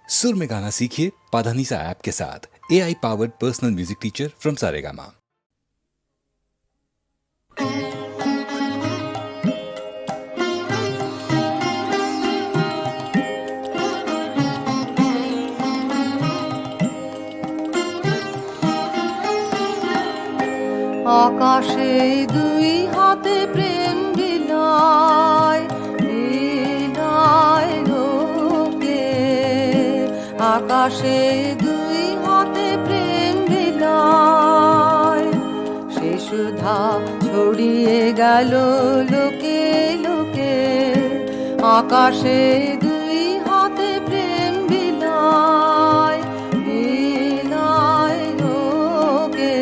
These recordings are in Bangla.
सुर में गाना सीखिए पाधानीसा ऐप के साथ। AI powered personal music teacher from Saregama. আকাশে দুই হাতে প্রেম বিলায় বিলায় লোকে, আকাশে দুই হাতে প্রেম বিলায়, সে সুধা ছড়িয়ে গেল লোকে লোকে। আকাশে দুই হাতে প্রেম বিলায় বিলায় লোকে,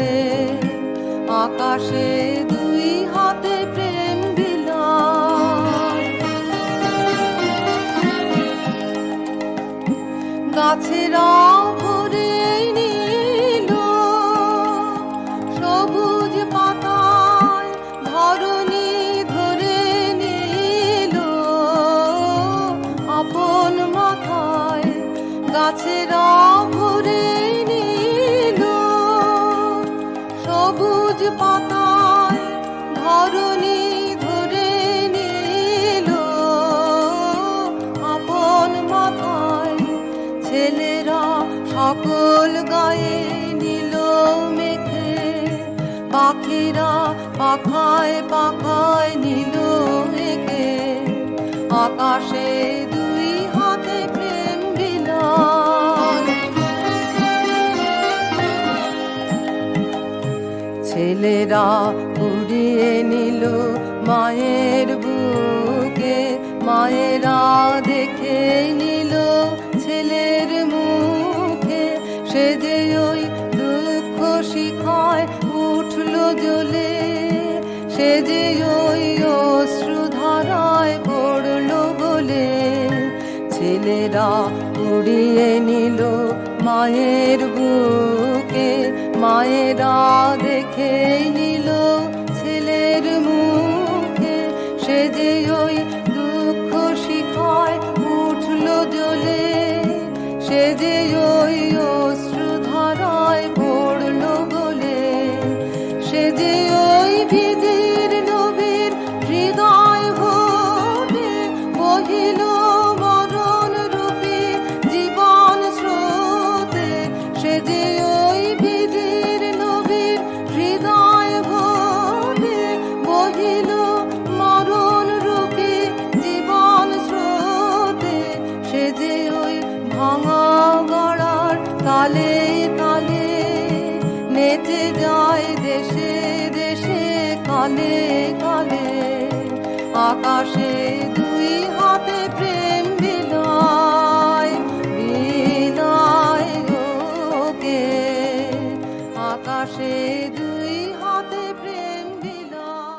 আকাশে দুই হাতে প্রেম বিলায়। গাছেরা ভরে নিল সবুজ পাতায়, ধরণী ধরে নিল আপন মাথায়। গাছেরা ভরে নিল সবুজ পাতায়, ধরণী ধরে নিল আপন মাথায়। ছেলেরা সকল গায়ে নিল মেখে, পাখিরা পাখায় পাখায় নিল মেখে। আকাশে দুই হাতে প্রেম বিলায়। ছেলেরা কুড়িয়ে নিল মায়ের বুকে, মায়েরা দেখে নিল ছেলের মুখে। সে যে ওই দুঃখ শিখায় উঠল জ্বলে, সে যে ওই অশ্রুধারায় পড়ল গলে। ছেলেরা কুড়িয়ে নিল মায়ের বুকে, মায়েরা দেখে নিল ছেলের মুখে। সে যে ওই দুঃখ শিখায় উঠল জ্বলে, সে যে ওই অশ্রুধারায় পড়ল গলে। সে যে ওই বিধির নবীর হৃদয় হতে বহিল মরণ রূপী জীবন স্রোতে। সে যে ওই বিধির নবীর হৃদয় হতে বহিল মরণ রূপী জীবন স্রোতে। সে যে ওই ভাঙা গড়ার তালে তালে নেচে যায় দেশে দেশে কালে কালে। আকাশে দুই হাতে প্রেম বিলায় বিলায় লোকে, আকাশে দুই হাতে প্রেম বিলায়।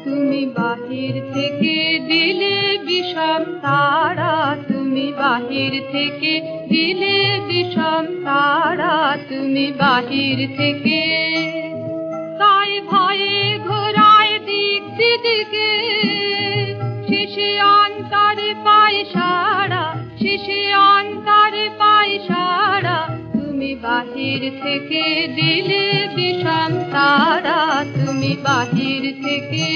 তুমি বাহির থেকে দিলে বিষম তারা, তুমি বাহির থেকে দিলে বিষম তারা, তুমি বাহির থেকে। তাই ভয়ে ঘোরায় দিক দিকে, শিশি অন্তরে পাই সারা, শিশি অন্তরে পাই সারা। তুমি বাহির থেকে দিলে বিষম তারা, তুমি বাহির থেকে।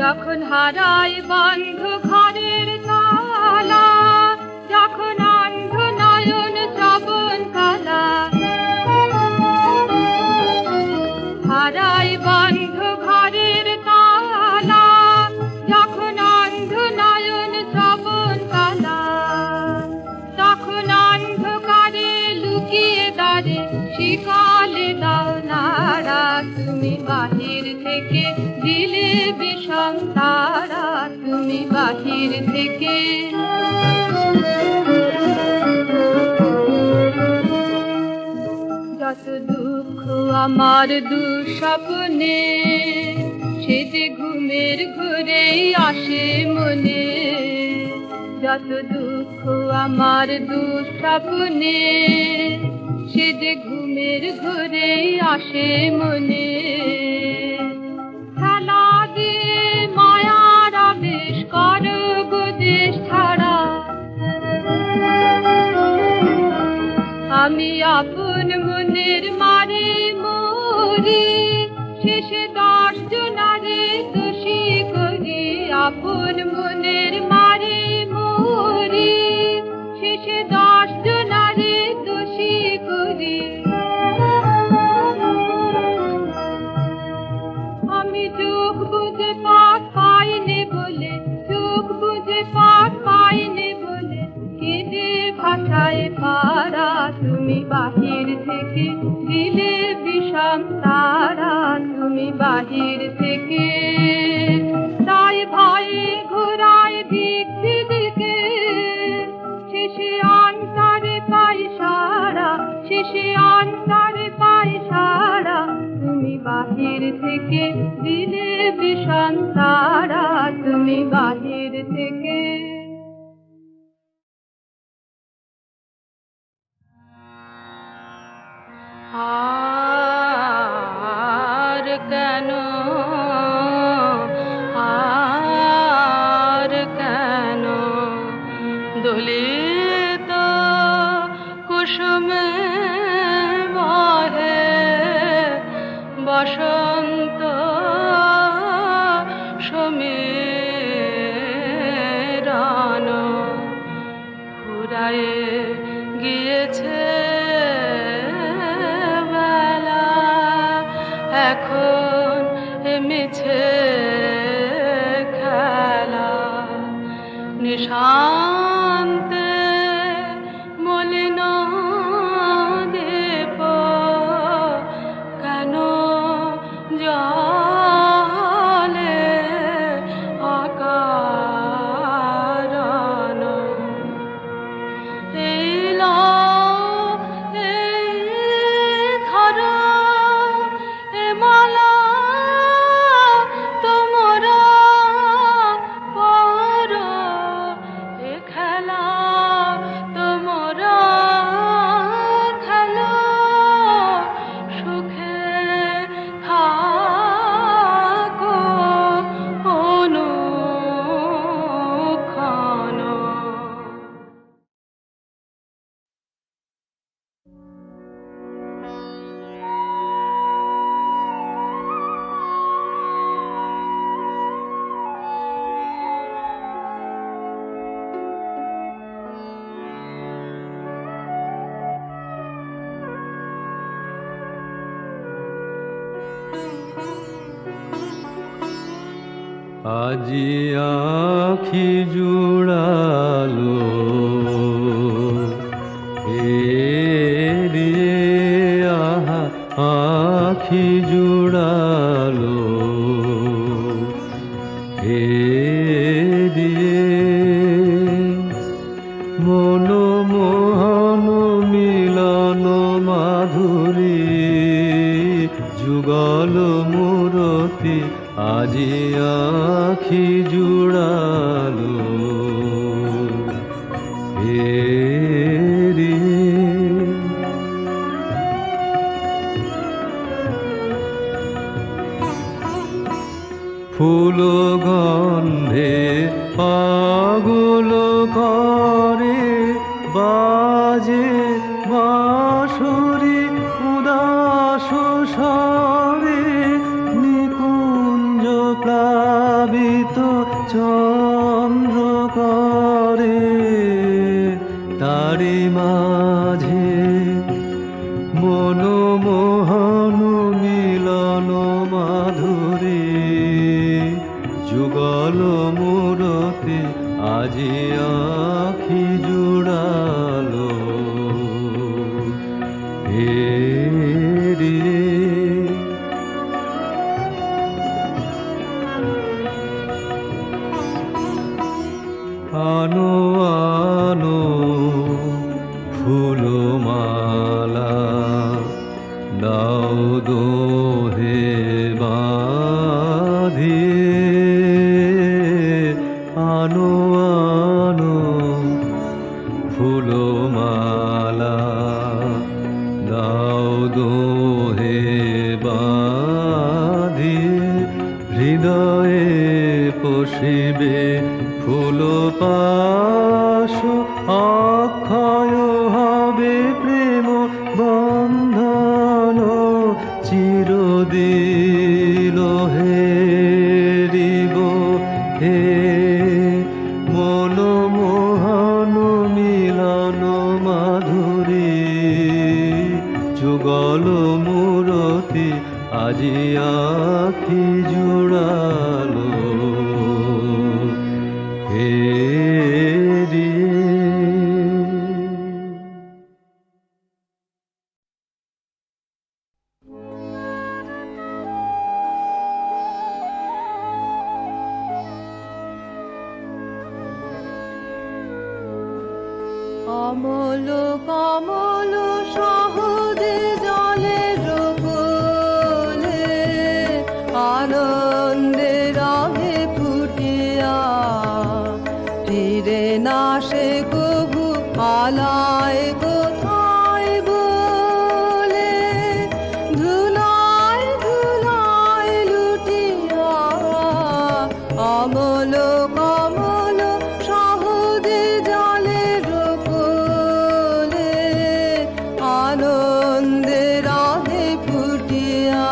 যখন হারাই বন্ধ ঘরের তালা, যখন অন্ধ নয়ন শ্রবণ কালা। হারাই বন্ধ ঘরের তালা, যখন অন্ধ নয়ন শ্রবণ কালা। তখন অন্ধকারে লুকিয়ে দাঁড়ে শিকালে দাও নাড়া। তুমি বাহির থেকে দিলে বিষম তারা, তুমি বাহির থেকে। যত দুঃখ আমার দুঃস্বপ্নে, সে যে ঘুমের ঘুরেই আসে মনে, যত দুঃখ আমার দুঃস্বপ্নে, সে যে ঘুমের ঘুরেই আসে মনে। খেলা দিয়ে মায়ার আবেশ করো গো দেশ ছাড়া, আমি আপন মনের মারে মরি, শেষে 10 জনারে দোষী করি, আপন মনের মারে মরি, শেষে 10 জনারে দোষী করি। আমি চোখ বুঝে পার পাইনি বলে, চোখ বুঝে পার পাইনি বলে, কেঁদে ভাষায় পারা, তুমি বাহির থেকে দিলে বিষম তারা, তুমি বাহির থেকে। তাই ভয়ে ঘোরায় দিক দিকে, শেষে অন্তরে পাই সারা, শেষে অন্তরে পাই সারা, তুমি বাহির থেকে দিলে বিষম তারা, তুমি বাহির থেকে। আর কেন, আর কেন দলিত কুসুমে বহে বসন্ত সমীরণ, ফুরায়ে গিয়েছে বেলা, এখন মিছে খেলা। নিশান্তে মলিন দীপ কেন জলে অকারণ। এই লও, এই ধরো, এ মালা তোমরা পরো, এ খেলা তোমরা খেলো, সুখে থাকো অনুক্ষণ। আজি আখি জুড়ালো রে, আহা আখি জুড়ালো রে, মনোমোহন মিলন মাধুরী, যুগল মূরতি আজি আখি জুড়ালো রে। ফুল গন্ধে পাগল করে, বাজে বাঁশরি উদাস স্বরে, নিকুঞ্জ প্লাবিত চন্দ্র করে, তারি মাঝে মনোমোহন মিলন মাধুরী, যুগল মূরতি আজি আখি জুড়ালো রে। আনো আনো ফুলমালা, দাও দোহে বাঁধি হৃদয়ে পশিবে ফুল পাশ, অক্ষয় হবে প্রেম বন্ধন, চিরদিন হেরিব হে মনোমোহন মিলন মাধুরী, যুগল মূরতি আজি আখি জুড়ালো হে রে। অমল কমল সহজে জলের কোলে, আনন্দে রবে ফুটিয়া, ফিরে না সে কভু আলায় কোথায় বলে, ধুলায় ধুলায় লুটিয়া। অমল কমল সহজে জলের কোলে, আনন্দে রাধে ফুটিয়া।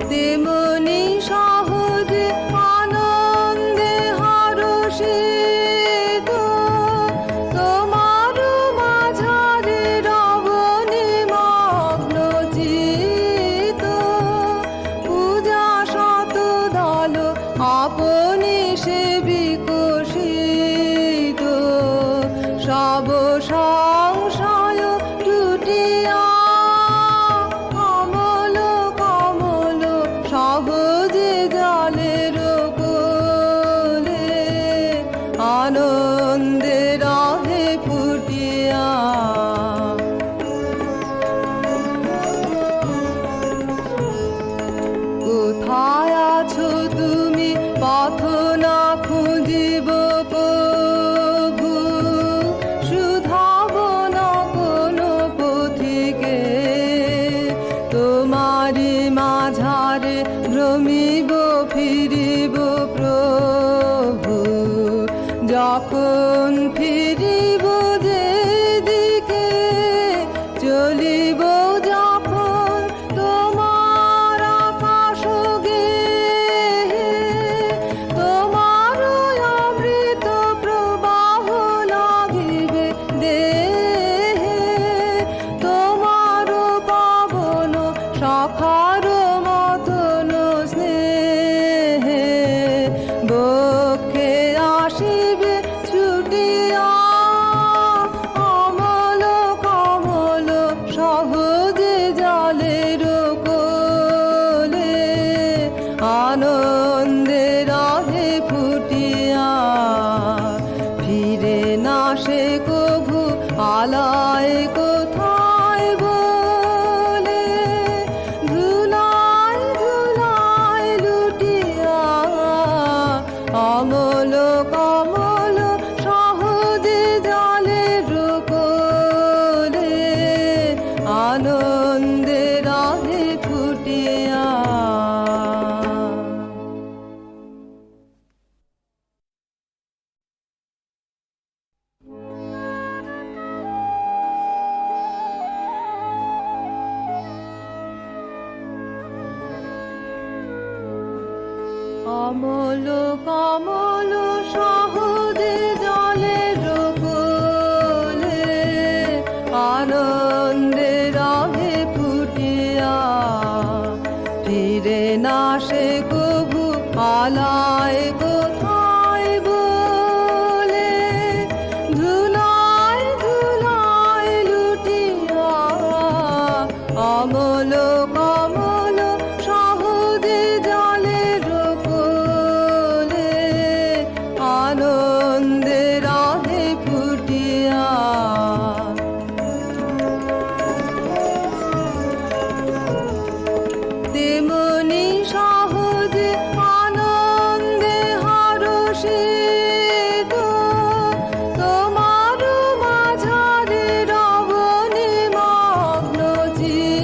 তেমনি সহজে আনন্দে হরষিত, তোমার মাঝারে রবনি মগ্ন চিত। পূজা শত দল আপনি সে বিকশিত, সব সংশয় টুটিয়া। অমল কমল সহজে জলের কোলে, আনন্দে রাধে ফুটিয়া। কোথায় আছো তুমি পথ না খুঁজিব প্রভু, শুধাব না কোনো পথিকে। তোমারি মাঝারে ভ্রমিব ফিরিব প্রভু, যখন ফিরিব যে দিকে চলিব যখন তোমার আকাশ গেহে, তোমার অমৃত প্রবাহ লাগিবে দেহে। তোমার পাবন সখার মতন স্নেহে, বক্ষে আসিবে ছুটিয়া। অমল কমল সহজে জলের কোলে, আনন্দে রাধে ফুটিয়া। ফিরে না সে কভু আলায় কোথায় বলে, ধুলায় ধুলায় লুটিয়া। অমল কমল সহজে জলের কোলে, আনন্দে রাধে ফুটিয়া। অমল কমল সহজে জলের কোলে, আনন্দে রাধে ফুটিয়া। ফিরে না সে কভু আলায় কোথায় বলে, ধুলায় ধুলায় লুটিয়া। অমল কমল সহজে জলের কোলে, আনন্দে রাধে ফুটিয়া। তেমনি সহজে আনন্দে হরষিত, তোমার মাঝারে রবনি মগ্ন চিত।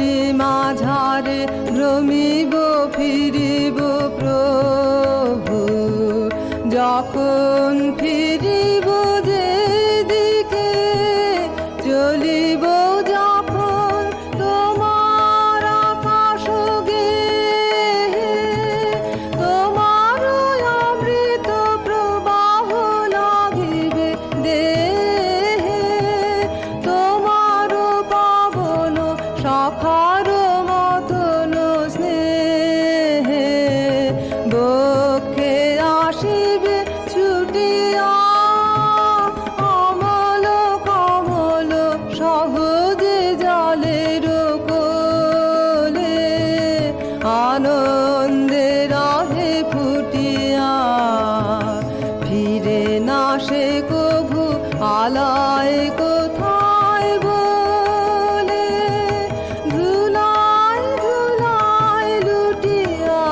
তোরি মাঝারে ভ্রমিব ফিরিব প্রভু, যখন ফিরিব যেদিকে চলিব যখন তোমার আকাশ গেয়ে, তোমার অমৃত প্রবাহ লাগিবে দেহে, তোমার পাবন সখার মতন স্নেহে বক্ষে আসিবে ছুটিয়া, অমল কমল সহজে জলের কোলে, আনন্দে রহে ফুটিয়া, ফিরে না সে কভু আলায় কোথায় বলে, ধুলায় ধুলায় লুটিয়া,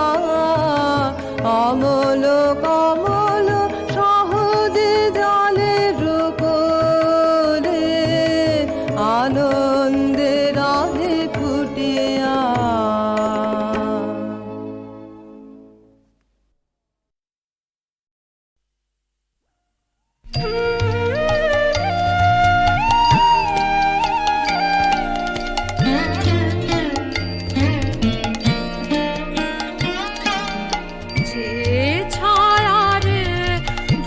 অমল কমল সহজে জলের কোলে, আনন্দে রহে ফুটিয়া। যে ছায়ারে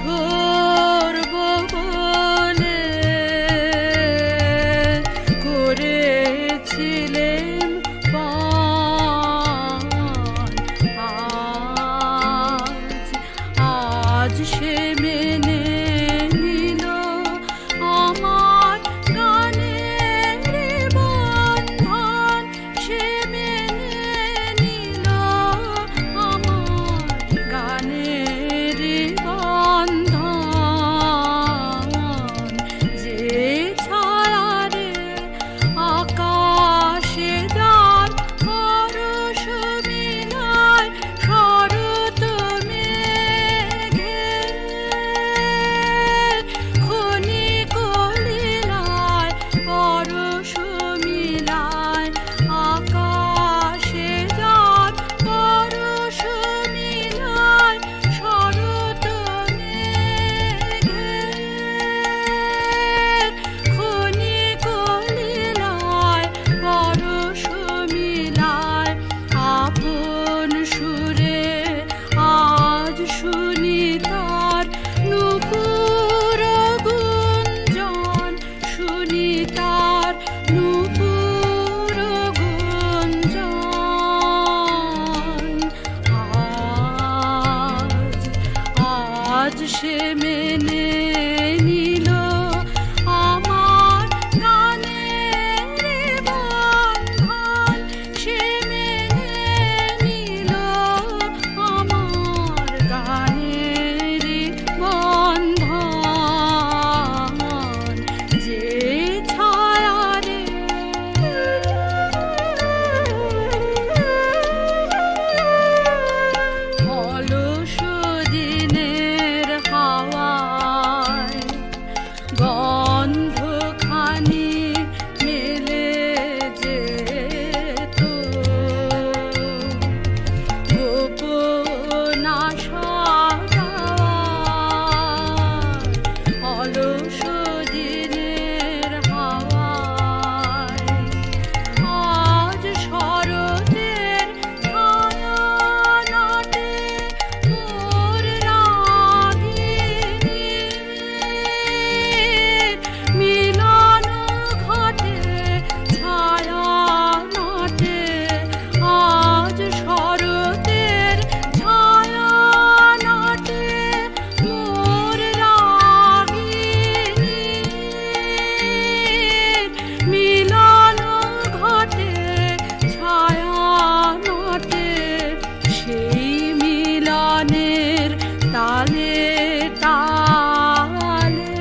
ধরব বলে করেছিলেন পান, আজ সে মেনে নিল আমার গানের বন্ধন, সে মেনে নিল আমার গানের বন্ধন। যে ছায়ারে আকাশে যার পরশ মিলায় শরৎ মেঘে, ক্ষণিক লীলায় পরশ মিলায় আকাশে যার পরশ মিলায় শরৎ মেঘে, ক্ষণিক লীলায় পরশ মিলায় আপন সুরে আজ শুনি তার নূপুর গুঞ্জন, শুনি তার নূপুর গুঞ্জন। আজ সে মেনে নিল আমার গানের বন্ধন, সে মেনে নিল আমার গানের বন্ধন। যে ছায়ারে অলস দিনের হাওয়ায় গন্ধখানি মেলে যেত, গোপন আশা গাওয়ায় অলস দিনের হাওয়ায়, আজ শরতের ছায়া নাটে মোর রাগিনীর, মিলন ঘটে ছায়া নাটে, আজ শরতের ছায়া নাটে মোর রাগিনীর, মিলন ঘটে ছায়া নাটে, সেই মিলনের তালে তালে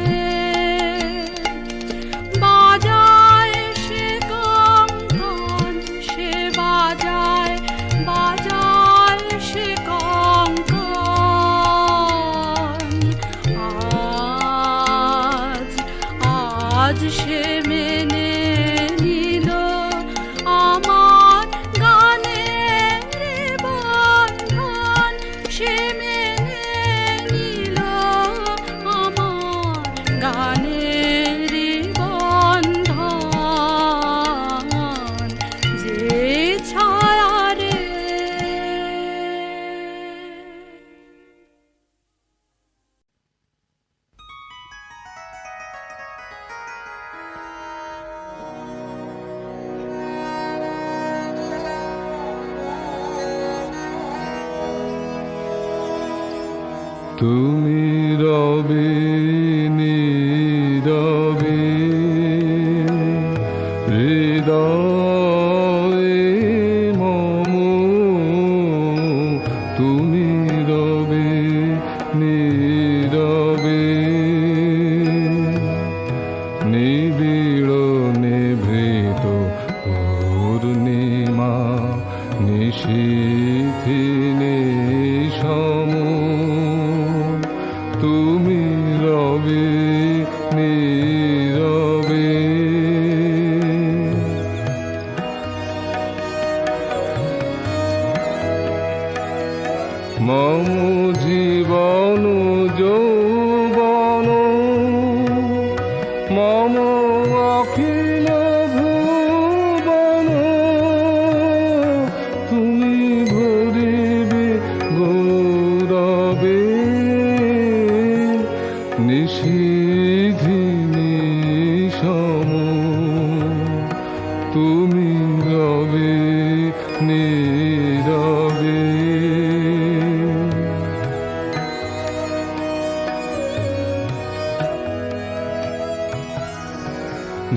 বাজায় সে কঙ্কন, সে বাজায় বাজায় সে কঙ্কন। আজ সে মেনে নিল আমার তুমি রবে নীরবে হৃদয়ে মম, তুমি রবে নীরবে নিবিড় নিভৃত পূর্ণিমা নিশীথি নিশম, তুমি রবে নীরবে মম জীবন যৌবন মম অখিল ভুবন, তুমি ভরিবে গৌরবে নিশীথি নিশম, তুমি রবে নীরবে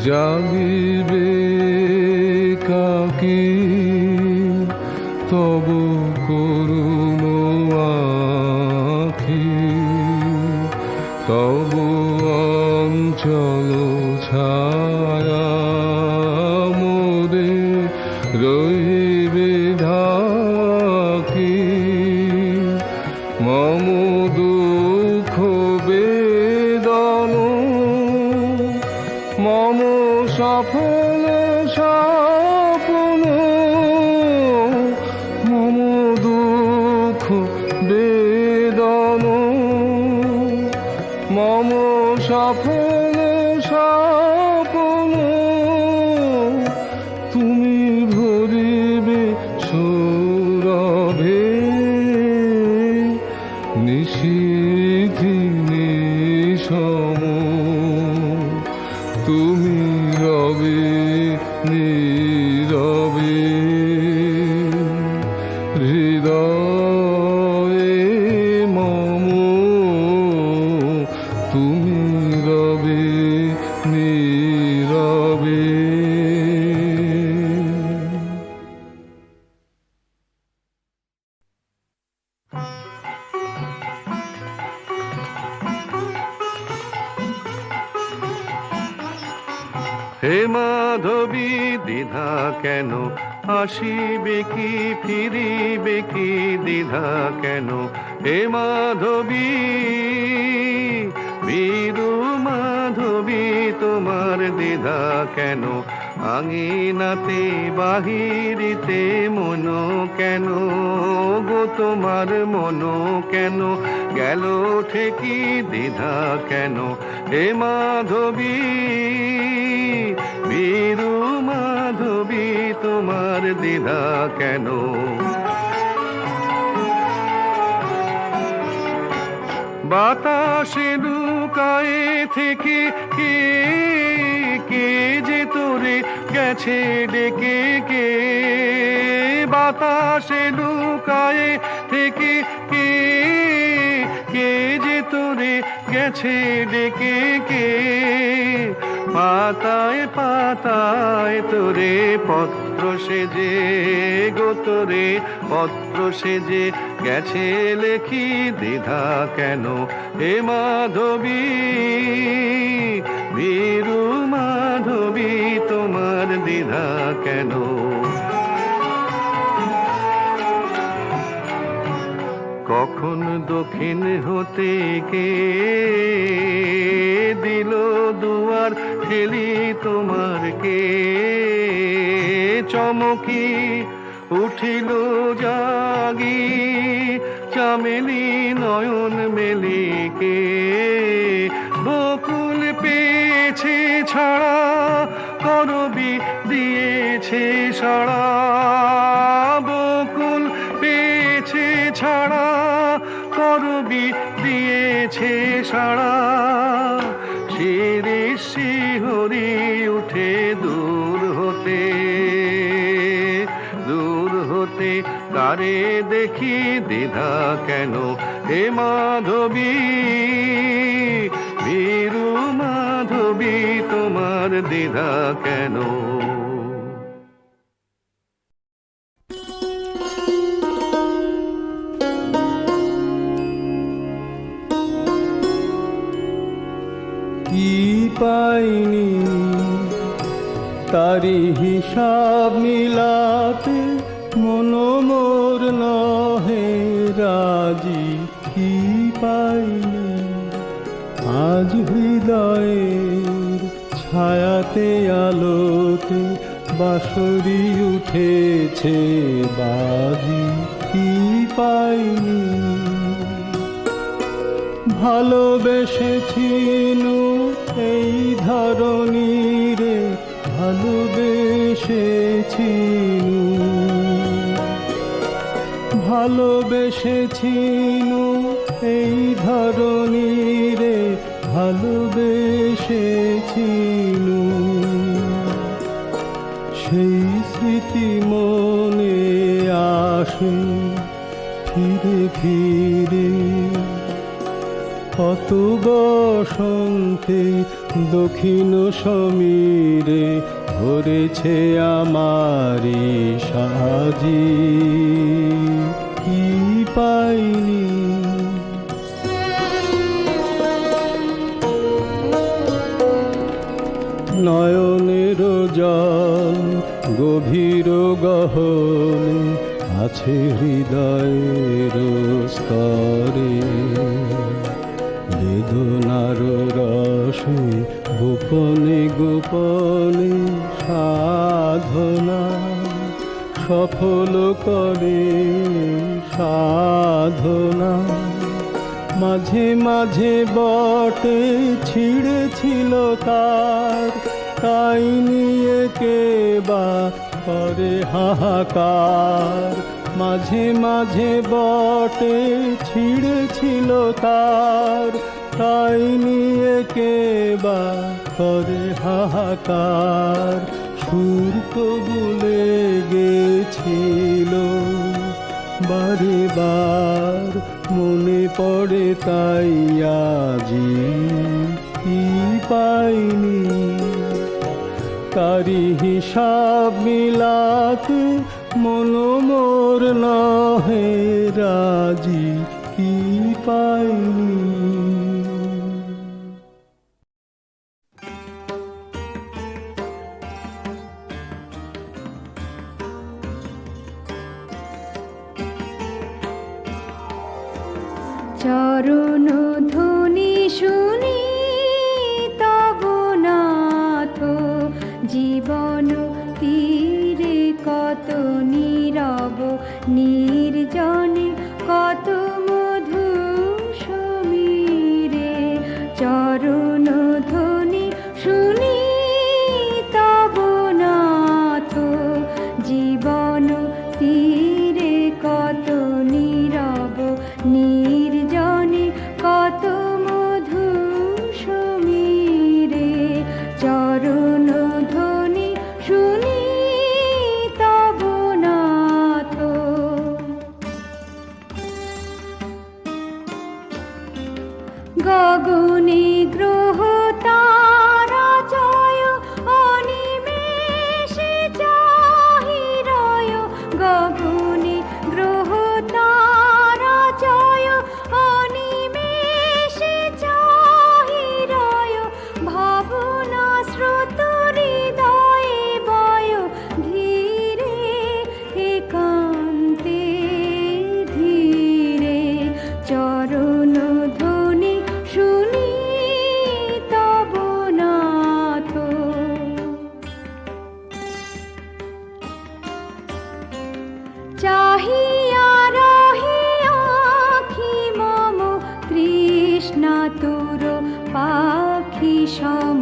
জাগিবে কাকি তব করুণ আখি, তব অঞ্চল ছায়া মোরে রহিবে ঢাকি, মম দুঃখ বেদন মম সফল স্বপ্ন, মম দুঃখ বেদন মম সফল স্বপ্ন, তুমি ভরিবে সৌরভে নিশীথি নিশম, তুমি রবে নীরবে হৃদয়ে মম, তুমি রবে নীরবে হে মাধবী দ্বিধা কেন, আসিবে কি ফিরিবে কি দ্বিধা কেন, হে মাধবী বীরু মাধবী তোমার দ্বিধা কেন, আঙিনাতে বাহিরিতে মন কেন গো তোমার মন কেন, গেল ঠেকি দ্বিধা কেন, হে মাধবী বীরু মাধবী তোমার দ্বিধা কেন। বাতাসে লুকায়ে থেকে কে কে যে তোরে গেছে ডেকে কে, বাতাসে লুকায়ে থেকে কে কে যে তোরে গেছে ডেকে কে, পাতায় পাতায় তোরে পত্র সেজে গো তোরে পত্র সেজে গেছে লেখি দ্বিধা কেন, হে মাধবী বীরু মাধবী তোমার দ্বিধা কেন। কখন দক্ষিণ হতে কে দিল দুয়ার ঠেলি তোমার কে, চমকি উঠিল জাগি চামেলি নয়ন মেলিকে, বকুল পেয়েছে ছাড়া করবি দিয়েছে সাড়া, বকুল পেয়েছে ছাড়া করবি দিয়েছে সাড়া, শিরে শিহরি উঠে দূর হতে হাতে কারে দেখি দ্বিধা কেন, হে মাধবী বীরু মাধবী তোমার দ্বিধা কেন? কি পাইনি তারি হিসাব মিলাতে, মন মোর নহে রাজি। কি পাইনি আজ হৃদয়ের ছায়াতে আলোতে, বাঁশরি উঠেছে বাজি। কি পাইনি ভালোবেসেছিনু এই ধরণীরে, ভালোবেসেছিনু, ভালোবেসেছিনু এই ধরণীরে, ভালোবেসেছিনু। সেই স্মৃতি মনে আসে ফিরে ফিরে, কত বসন্তে দক্ষিণ সমীরে ভরেছে আমারি সাজি। কি পাইনি নয়নের জল গভীর গহনে আছে হৃদয়ের স্তরে, বেদনার রসে গোপনে গোপনে সাধনা সফল করে সাধনা। মাঝে মাঝে বটে ছিঁড়েছিল তার, তাই নিয়ে কে বা করে হাহাকার। মাঝে মাঝে বটে ছিঁড়েছিল তার, তাই নিয়ে কে বা করে হাহাকার। সুর কবুলে গেছিল বারে বার, মনে পড়ে তাই আজি। কি পাইনি তারি হিসাব মিলাতে, মন মোর নহে রাজি। কি পাইনি চরণ ধ্বনি শুনি তব নাথ, জীবন তীরে কত নীরব নির্জনে, কত মধু সমীরে। চরণ ধ্বনি শুনি তব নাথ, জীবন তীরে কত নীরব নির্জনে, কত মধু সমীরে। চরণ ধ্বনি শুনি তব নাথ। গগনে গ্রহ তারা জয়, অনিমেষে চাহিরয়। গগনে গ্রহ তারা জয়, অনিমেষে চাহিরয়। ভাবনা স্রোত হৃদয়ে বয়, ধীরে একান্তে ধীরে। চরণ ধ্বনি শুনি তব নাথ। চাহিয়া রহে আখি মম, তৃষ্ণাতুর পাখি সম।